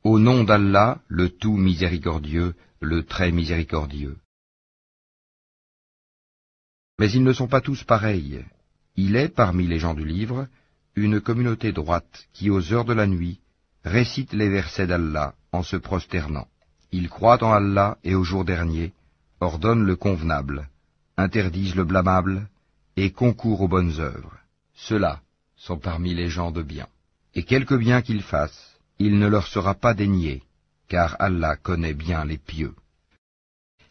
Au nom d'Allah, le tout miséricordieux, le très miséricordieux. Mais ils ne sont pas tous pareils. Il est, parmi les gens du livre, une communauté droite qui, aux heures de la nuit, récite les versets d'Allah en se prosternant. Ils croient en Allah et au jour dernier, ordonnent le convenable, interdisent le blâmable et concourent aux bonnes œuvres. Ceux-là sont parmi les gens de bien. Et quelque bien qu'ils fassent, il ne leur sera pas dénié, car Allah connaît bien les pieux.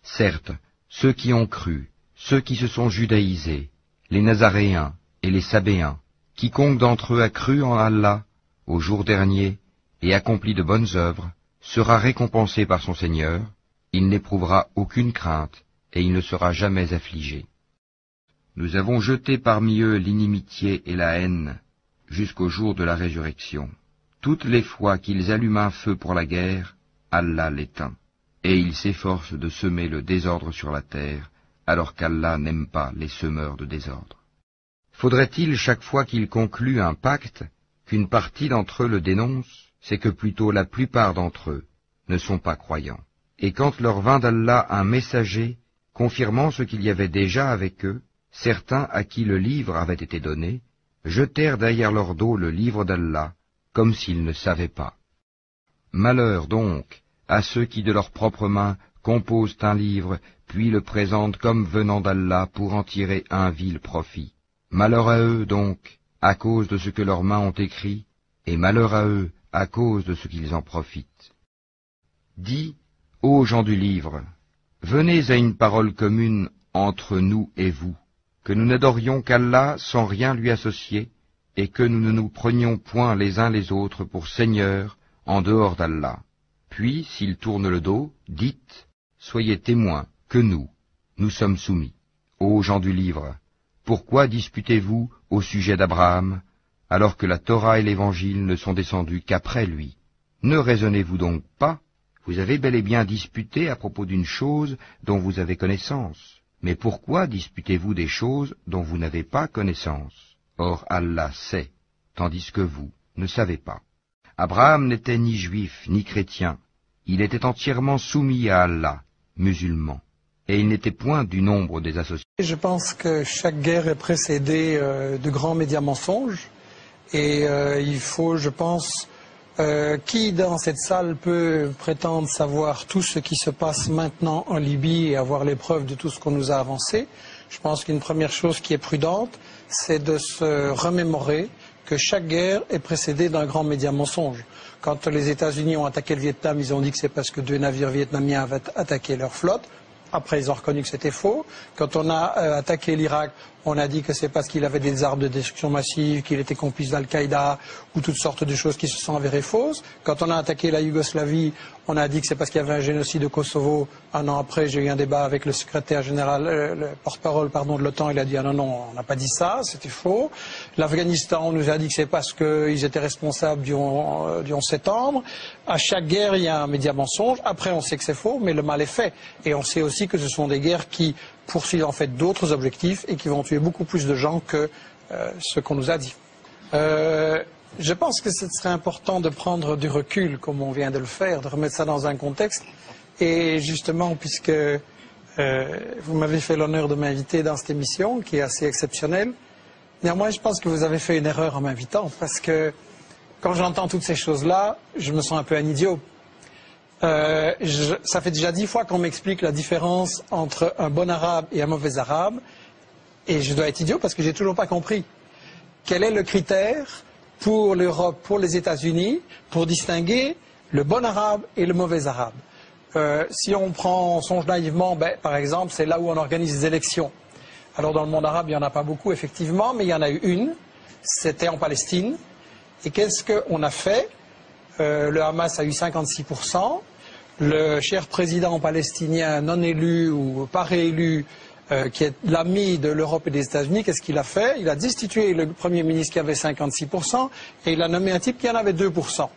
Certes, ceux qui ont cru, ceux qui se sont judaïsés, les Nazaréens et les Sabéens, quiconque d'entre eux a cru en Allah, au jour dernier, et accompli de bonnes œuvres, sera récompensé par son Seigneur, il n'éprouvera aucune crainte, et il ne sera jamais affligé. Nous avons jeté parmi eux l'inimitié et la haine, jusqu'au jour de la résurrection. Toutes les fois qu'ils allument un feu pour la guerre, Allah l'éteint, et ils s'efforcent de semer le désordre sur la terre, alors qu'Allah n'aime pas les semeurs de désordre. Faudrait-il chaque fois qu'ils concluent un pacte, qu'une partie d'entre eux le dénonce? C'est que plutôt la plupart d'entre eux ne sont pas croyants. Et quand leur vint d'Allah un messager, confirmant ce qu'il y avait déjà avec eux, certains à qui le livre avait été donné, jetèrent derrière leur dos le livre d'Allah, comme s'ils ne savaient pas. Malheur donc à ceux qui de leurs propres mains composent un livre, puis le présentent comme venant d'Allah pour en tirer un vil profit. Malheur à eux donc, à cause de ce que leurs mains ont écrit, et malheur à eux à cause de ce qu'ils en profitent. Dis, ô gens du livre, venez à une parole commune entre nous et vous, que nous n'adorions qu'Allah sans rien lui associer, et que nous ne nous prenions point les uns les autres pour seigneurs en dehors d'Allah. Puis, s'ils tournent le dos, dites, soyez témoins que nous sommes soumis. Ô gens du livre, pourquoi disputez-vous au sujet d'Abraham, alors que la Torah et l'Évangile ne sont descendus qu'après lui? Ne raisonnez-vous donc pas? Vous avez bel et bien disputé à propos d'une chose dont vous avez connaissance. Mais pourquoi disputez-vous des choses dont vous n'avez pas connaissance? Or Allah sait, tandis que vous ne savez pas. Abraham n'était ni juif ni chrétien, il était entièrement soumis à Allah, musulman, et il n'était point du nombre des associés. Je pense que chaque guerre est précédée de grands médias mensonges, et il faut, je pense, qui dans cette salle peut prétendre savoir tout ce qui se passe maintenant en Libye et avoir les preuves de tout ce qu'on nous a avancé? Je pense qu'une première chose qui est prudente, c'est de se remémorer que chaque guerre est précédée d'un grand média mensonge. Quand les États-Unis ont attaqué le Vietnam, ils ont dit que c'est parce que 2 navires vietnamiens avaient attaqué leur flotte. Après, ils ont reconnu que c'était faux. Quand on a attaqué l'Irak, on a dit que c'est parce qu'il avait des armes de destruction massive, qu'il était complice d'Al-Qaïda, ou toutes sortes de choses qui se sont avérées fausses. Quand on a attaqué la Yougoslavie, on a dit que c'est parce qu'il y avait un génocide au Kosovo. Un an après, j'ai eu un débat avec le secrétaire général, le porte-parole, de l'OTAN. Il a dit, ah non, on n'a pas dit ça, c'était faux. L'Afghanistan, on nous a dit que c'est parce qu'ils étaient responsables du 11 septembre. À chaque guerre, il y a un média mensonge. Après, on sait que c'est faux, mais le mal est fait. Et on sait aussi que ce sont des guerres qui poursuivent en fait d'autres objectifs et qui vont tuer beaucoup plus de gens que ce qu'on nous a dit. Je pense que ce serait important de prendre du recul, comme on vient de le faire, de remettre ça dans un contexte. Et justement, puisque vous m'avez fait l'honneur de m'inviter dans cette émission, qui est assez exceptionnelle, néanmoins, je pense que vous avez fait une erreur en m'invitant, parce que quand j'entends toutes ces choses-là, je me sens un peu un idiot. Ça fait déjà 10 fois qu'on m'explique la différence entre un bon arabe et un mauvais arabe, et je dois être idiot parce que j'ai toujours pas compris. Quel est le critère pour l'Europe, pour les États-Unis, pour distinguer le bon arabe et le mauvais arabe? Si on songe naïvement, par exemple, c'est là où on organise des élections. Alors dans le monde arabe, il n'y en a pas beaucoup, effectivement, mais il y en a eu une, c'était en Palestine. Et qu'est-ce qu'on a fait? Le Hamas a eu 56%. Le cher président palestinien non élu ou pas réélu, qui est l'ami de l'Europe et des États-Unis, qu'est-ce qu'il a fait? Il a destitué le Premier ministre qui avait 56% et il a nommé un type qui en avait 2%.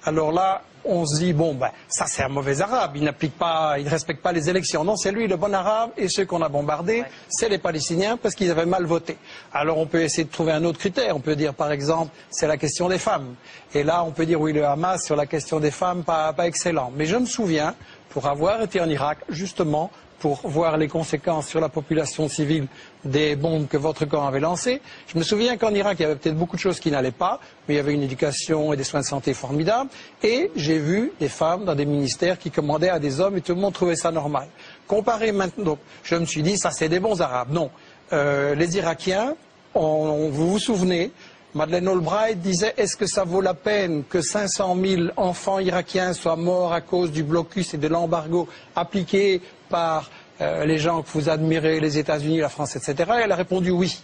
Alors là, on se dit, bon, ben, ça c'est un mauvais arabe, il n'applique pas, il ne respecte pas les élections. Non, c'est lui le bon arabe, et ceux qu'on a bombardés, c'est les Palestiniens parce qu'ils avaient mal voté. Alors on peut essayer de trouver un autre critère, on peut dire par exemple, c'est la question des femmes. Et là, on peut dire, oui, le Hamas sur la question des femmes, pas excellent. Mais je me souviens, pour avoir été en Irak, justement, pour voir les conséquences sur la population civile des bombes que votre camp avait lancées. Je me souviens qu'en Irak, il y avait peut-être beaucoup de choses qui n'allaient pas, mais il y avait une éducation et des soins de santé formidables. Et j'ai vu des femmes dans des ministères qui commandaient à des hommes et tout le monde trouvait ça normal. Comparé maintenant, donc, je me suis dit, ça c'est des bons Arabes. Non. Les Irakiens, vous vous souvenez, Madeleine Albright disait, est-ce que ça vaut la peine que 500 000 enfants irakiens soient morts à cause du blocus et de l'embargo appliqué par les gens que vous admirez, les États-Unis, la France, etc. Et elle a répondu oui.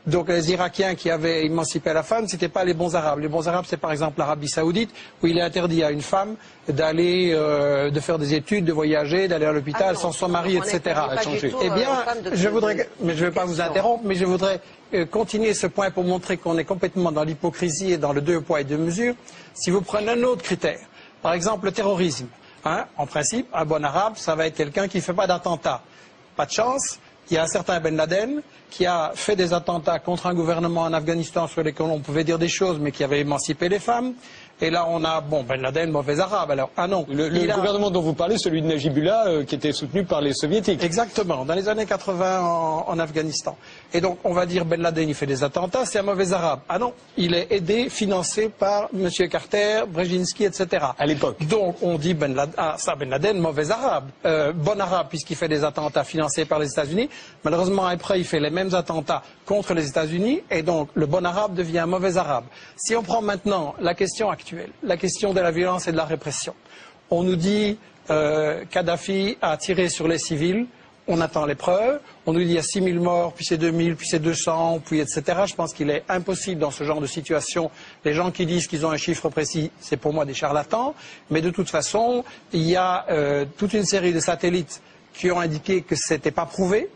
Donc les Irakiens qui avaient émancipé la femme, ce n'étaient pas les bons Arabes. Les bons Arabes, c'est par exemple l'Arabie Saoudite, où il est interdit à une femme d'aller, de faire des études, de voyager, d'aller à l'hôpital sans son mari, etc. Eh bien, je voudrais, mais je ne vais pas vous interrompre, mais je voudrais continuer ce point pour montrer qu'on est complètement dans l'hypocrisie et dans le deux poids et deux mesures. Si vous prenez un autre critère, par exemple le terrorisme, en principe, un bon arabe, ça va être quelqu'un qui ne fait pas d'attentat. Pas de chance, il y a un certain Ben Laden qui a fait des attentats contre un gouvernement en Afghanistan sur lesquels on pouvait dire des choses, mais qui avait émancipé les femmes. Et là, on a, bon, Ben Laden, mauvais arabe. Alors, ah non. Le gouvernement dont vous parlez, celui de Najibullah, qui était soutenu par les soviétiques. Exactement, dans les années 80 en Afghanistan. Et donc, on va dire Ben Laden, il fait des attentats, c'est un mauvais arabe. Ah non, il est aidé, financé par M. Carter, Brzezinski, etc. À l'époque. Donc, on dit Ben Laden, mauvais arabe. Bon arabe, puisqu'il fait des attentats financés par les États-Unis. Malheureusement, après, il fait les mêmes attentats contre les États-Unis. Et donc, le bon arabe devient un mauvais arabe. Si on prend maintenant la question actuelle, la question de la violence et de la répression. On nous dit Kadhafi a tiré sur les civils, on attend les preuves, on nous dit il y a 6 000 morts, puis c'est 2 000, puis c'est 200, puis etc. Je pense qu'il est impossible dans ce genre de situation. Les gens qui disent qu'ils ont un chiffre précis, c'est pour moi des charlatans, mais de toute façon, il y a toute une série de satellites qui ont indiqué que ce n'était pas prouvé.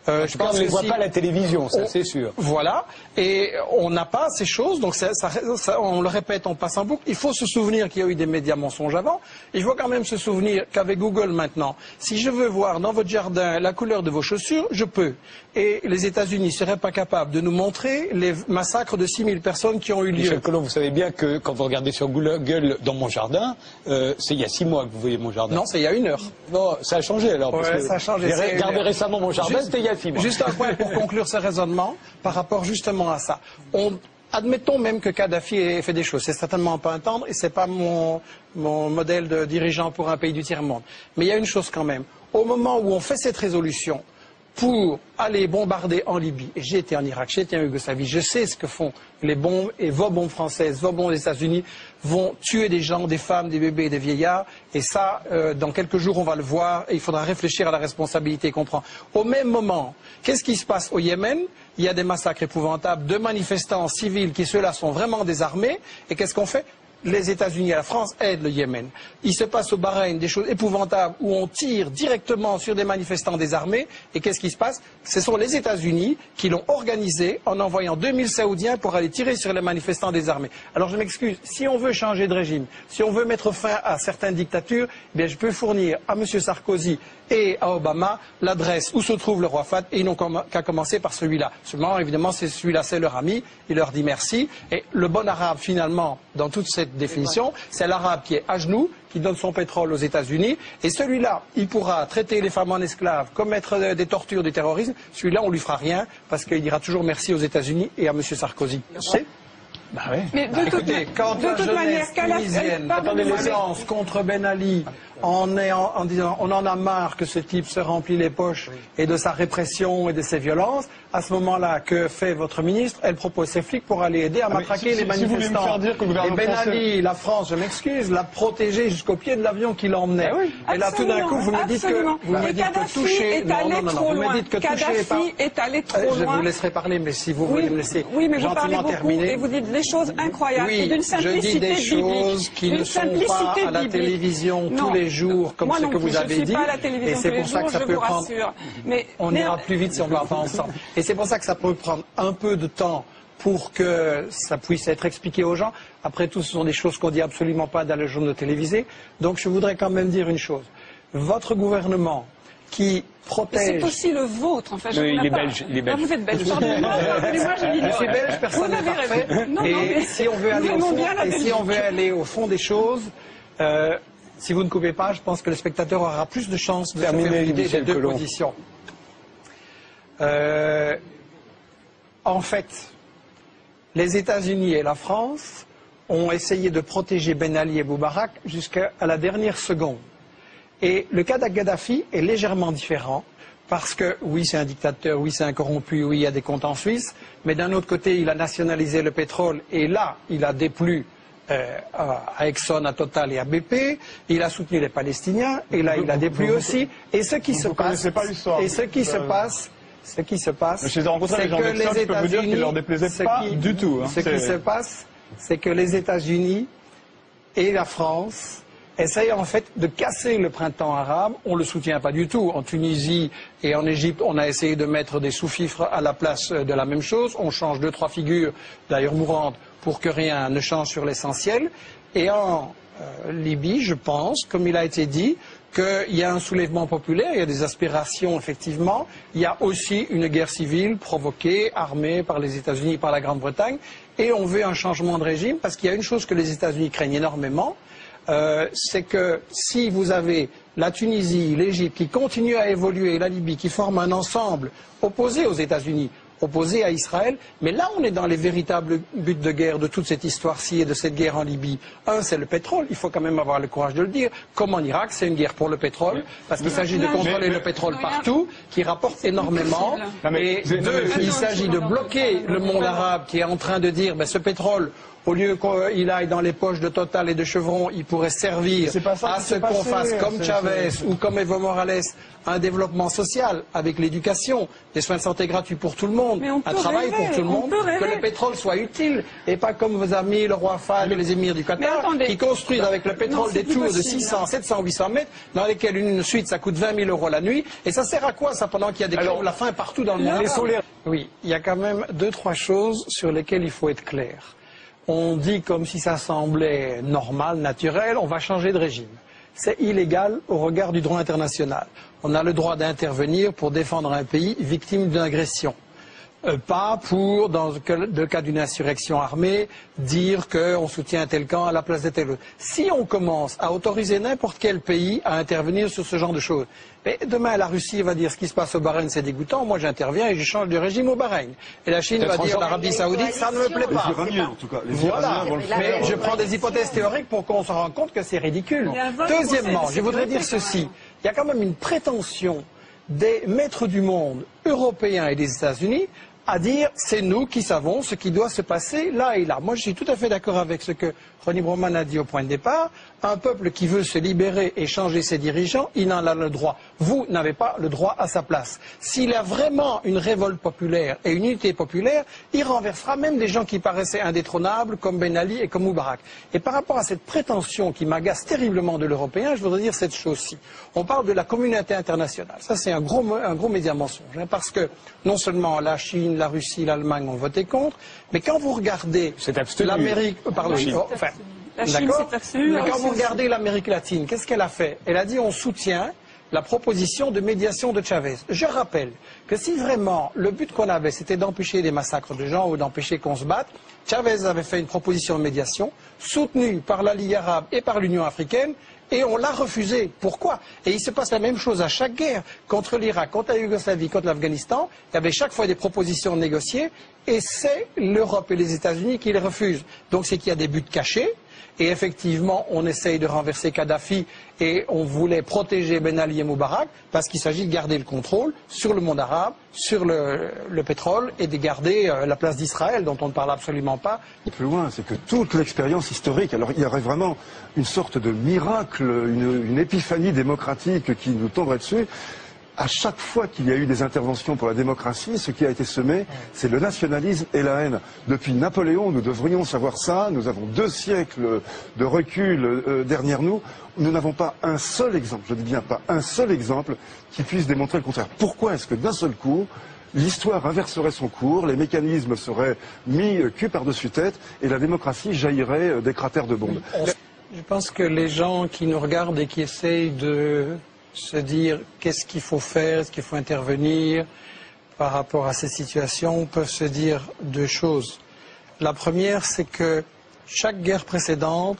Je pense on ne les voit pas à la télévision, ça c'est sûr. Voilà, et on n'a pas ces choses, donc on le répète, on passe en boucle. Il faut se souvenir qu'il y a eu des médias mensonges avant. Il faut quand même se souvenir qu'avec Google maintenant, si je veux voir dans votre jardin la couleur de vos chaussures, je peux. Et les États-Unis ne seraient pas capables de nous montrer les massacres de 6 000 personnes qui ont eu lieu. Michel Colomb, vous savez bien que quand vous regardez sur Google dans mon jardin, c'est il y a 6 mois que vous voyez mon jardin. Non, c'est il y a 1 heure. Non, ça a changé alors. Ouais, parce que ça a changé. J'ai regardé récemment mon jardin, c'était il y a 6 mois. Juste un point pour conclure ce raisonnement par rapport justement à ça. Admettons même que Kadhafi ait fait des choses. C'est certainement pas un tendre et c'est pas mon modèle de dirigeant pour un pays du tiers-monde. Mais il y a une chose quand même. Au moment où on fait cette résolution pour aller bombarder en Libye, et j'ai été en Irak, j'ai été en Yougoslavie, je sais ce que font les bombes, et vos bombes françaises, vos bombes des États-Unis vont tuer des gens, des femmes, des bébés et des vieillards, et ça, dans quelques jours, on va le voir, et il faudra réfléchir à la responsabilité qu'on prend. Au même moment, qu'est-ce qui se passe au Yémen? Il y a des massacres épouvantables de manifestants civils qui, ceux-là, sont vraiment désarmés, et qu'est-ce qu'on fait? Les États-Unis et la France aident le Yémen. Il se passe au Bahreïn des choses épouvantables où on tire directement sur des manifestants désarmés. Et qu'est-ce qui se passe? Ce sont les États-Unis qui l'ont organisé en envoyant 2000 Saoudiens pour aller tirer sur les manifestants désarmés. Alors je m'excuse, si on veut changer de régime, si on veut mettre fin à certaines dictatures, eh bien je peux fournir à M. Sarkozy et à Obama l'adresse où se trouve le roi Fahd et ils n'ont qu'à commencer par celui-là. Seulement, évidemment, celui-là, c'est leur ami, il leur dit merci. Et le bon arabe, finalement, dans toute cette définition, c'est l'arabe qui est à genoux, qui donne son pétrole aux États-Unis. Et celui-là, il pourra traiter les femmes en esclaves, commettre des tortures, du terrorisme. Celui-là, on lui fera rien parce qu'il dira toujours merci aux États-Unis et à M. Sarkozy. Bah ouais. Mais écoutez, quand la jeunesse tunisienne lance contre Ben Ali en disant on en a marre que ce type se remplit les poches et de sa répression et de ses violences, à ce moment-là, que fait votre ministre? Elle propose ses flics pour aller aider à matraquer les manifestants. Et Ben Ali, la France, je m'excuse, l'a protégé jusqu'au pied de l'avion qui l'emmenait. Et là, tout d'un coup, vous me dites que toucher... vous me dites que toucher... Kadhafi est allé trop loin. Je vous laisserai parler, mais si vous voulez me laisser gentiment terminer... Et vous dites des choses incroyables. Oui, je dis des choses qui ne sont pas à la télévision tous les jours, comme ce que vous avez dit. Et c'est pour ça que ça peut prendre... On ira plus vite si on ne va pas ensemble. Et c'est pour ça que ça peut prendre un peu de temps pour que ça puisse être expliqué aux gens. Après tout, ce sont des choses qu'on dit absolument pas dans les journaux télévisés. Donc je voudrais quand même dire une chose. Votre gouvernement qui protège... C'est aussi le vôtre, en fait. Il est belge. Il est belge. Ah, vous êtes belge. Pardonnez-moi, je dis Je suis belge, personne n'est parfait. Et si on veut aller au fond des choses, si vous ne coupez pas, je pense que le spectateur aura plus de chances de se faire une idée des deux positions. En fait, les États-Unis et la France ont essayé de protéger Ben Ali et Moubarak jusqu'à la dernière seconde. Et le cas d'Al-Kadhafi est légèrement différent, parce que oui, c'est un dictateur, oui, c'est un corrompu, oui, il y a des comptes en Suisse, mais d'un autre côté, il a nationalisé le pétrole, et là, il a déplu à Exxon, à Total et à BP, il a soutenu les Palestiniens, et là, il a déplu aussi. Et ce qui se passe, c'est que les États-Unis et la France essayent en fait de casser le printemps arabe. On ne le soutient pas du tout. En Tunisie et en Égypte, on a essayé de mettre des sous-fifres à la place de la même chose. On change 2-3 figures, d'ailleurs mourantes, pour que rien ne change sur l'essentiel. Et en Libye, je pense, comme il a été dit, qu'il y a un soulèvement populaire, il y a des aspirations, effectivement. Il y a aussi une guerre civile provoquée, armée par les États-Unis, par la Grande-Bretagne. Et on veut un changement de régime, parce qu'il y a une chose que les États-Unis craignent énormément, c'est que si vous avez la Tunisie, l'Égypte qui continuent à évoluer, et la Libye qui forment un ensemble opposé aux États-Unis, opposé à Israël, mais là on est dans les véritables buts de guerre de toute cette histoire-ci et de cette guerre en Libye. Un, c'est le pétrole, il faut quand même avoir le courage de le dire, comme en Irak, c'est une guerre pour le pétrole, parce qu'il s'agit de contrôler le pétrole partout, qui rapporte énormément, et deux, il s'agit de bloquer le monde arabe qui est en train de dire, ben, ce pétrole, au lieu qu'il aille dans les poches de Total et de Chevron, il pourrait servir à ce qu'on fasse comme Chavez ou comme Evo Morales un développement social avec l'éducation, des soins de santé gratuits pour tout le monde, un travail pour tout le monde, que le pétrole soit utile et pas comme vos amis, le roi Fahd et les émirs du Qatar qui construisent avec le pétrole des tours de 600, 700, 800 mètres dans lesquelles une suite ça coûte 20 000 € la nuit et ça sert à quoi ça pendant qu'il y a des crèves la faim partout dans le monde. Oui, il y a quand même 2-3 choses sur lesquelles il faut être clair. On dit comme si ça semblait normal, naturel, on va changer de régime. C'est illégal au regard du droit international. On a le droit d'intervenir pour défendre un pays victime d'une agression. Pas pour, dans le cas d'une insurrection armée, dire qu'on soutient tel camp à la place de tel autre. Si on commence à autoriser n'importe quel pays à intervenir sur ce genre de choses, et demain la Russie va dire ce qui se passe au Bahreïn c'est dégoûtant, moi j'interviens et je change de régime au Bahreïn. Et la Chine va dire l'Arabie Saoudite ça ne me plaît pas. Voilà, mais je prends des hypothèses théoriques pour qu'on se rende compte que c'est ridicule. Deuxièmement, je voudrais dire ceci, il y a quand même une prétention des maîtres du monde européens et des États-Unis à dire c'est nous qui savons ce qui doit se passer là et là. Moi je suis tout à fait d'accord avec ce que Ronnie Broman a dit au point de départ. Un peuple qui veut se libérer et changer ses dirigeants, il en a le droit. Vous n'avez pas le droit à sa place. S'il y a vraiment une révolte populaire et une unité populaire, il renversera même des gens qui paraissaient indétrônables comme Ben Ali et comme Moubarak. Et par rapport à cette prétention qui m'agace terriblement de l'Européen, je voudrais dire cette chose-ci. On parle de la communauté internationale. Ça c'est un gros média mensonge. Parce que non seulement la Chine, la Russie, l'Allemagne ont voté contre, mais quand vous regardez l'Amérique... La Chine s'est abstenue. Quand vous regardez l'Amérique latine, qu'est-ce qu'elle a fait? Elle a dit on soutient la proposition de médiation de Chavez. Je rappelle que si vraiment le but qu'on avait c'était d'empêcher des massacres de gens ou d'empêcher qu'on se batte, Chavez avait fait une proposition de médiation soutenue par la Ligue arabe et par l'Union africaine et on l'a refusé. Pourquoi? Et il se passe la même chose à chaque guerre. Contre l'Irak, contre la Yougoslavie, contre l'Afghanistan, il y avait chaque fois des propositions négociées et c'est l'Europe et les États-Unis qui les refusent. Donc c'est qu'il y a des buts cachés. Et effectivement, on essaye de renverser Kadhafi et on voulait protéger Ben Ali et Moubarak parce qu'il s'agit de garder le contrôle sur le monde arabe, sur le pétrole et de garder la place d'Israël dont on ne parle absolument pas. Plus loin, c'est que toute l'expérience historique, alors il y aurait vraiment une sorte de miracle, une épiphanie démocratique qui nous tomberait dessus. À chaque fois qu'il y a eu des interventions pour la démocratie, ce qui a été semé, c'est le nationalisme et la haine. Depuis Napoléon, nous devrions savoir ça. Nous avons 2 siècles de recul derrière nous. Nous n'avons pas un seul exemple, je dis bien pas un seul exemple, qui puisse démontrer le contraire. Pourquoi est-ce que d'un seul coup, l'histoire inverserait son cours, les mécanismes seraient mis cul par-dessus tête et la démocratie jaillirait des cratères de bombes. Je pense que les gens qui nous regardent et qui essayent de se dire qu'est-ce qu'il faut faire, est-ce qu'il faut intervenir par rapport à ces situations, peuvent se dire deux choses. La première, c'est que chaque guerre précédente